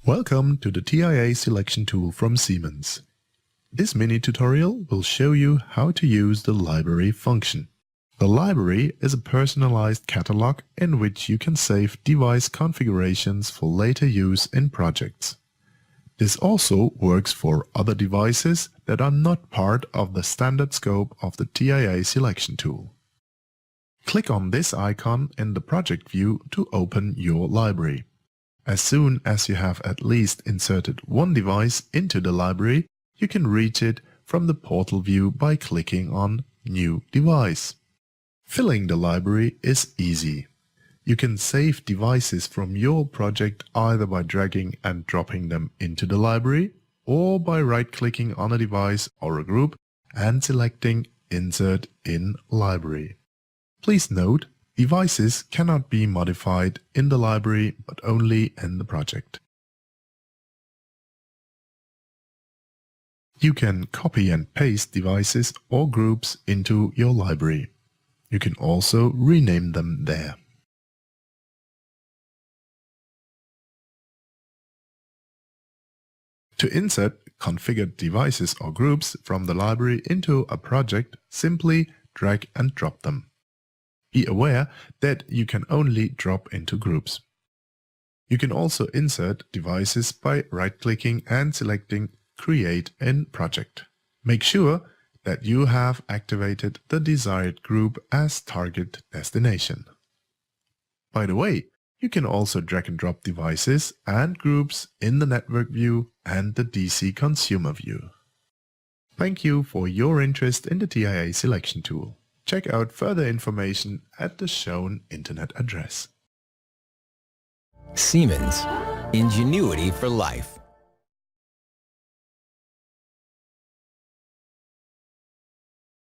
Welcome to the TIA selection tool from Siemens. This mini tutorial will show you how to use the library function. The library is a personalized catalog in which you can save device configurations for later use in projects. This also works for other devices that are not part of the standard scope of the TIA selection tool. Click on this icon in the project view to open your library. As soon as you have at least inserted one device into the library, you can reach it from the portal view by clicking on New Device. Filling the library is easy. You can save devices from your project either by dragging and dropping them into the library or by right-clicking on a device or a group and selecting Insert in Library. Please note, devices cannot be modified in the library but only in the project. You can copy and paste devices or groups into your library. You can also rename them there. To insert configured devices or groups from the library into a project, simply drag and drop them. Be aware that you can only drop into groups. You can also insert devices by right-clicking and selecting Create in Project. Make sure that you have activated the desired group as target destination. By the way, you can also drag and drop devices and groups in the network view and the DC consumer view. Thank you for your interest in the TIA selection tool. Check out further information at the shown internet address. Siemens. Ingenuity for life.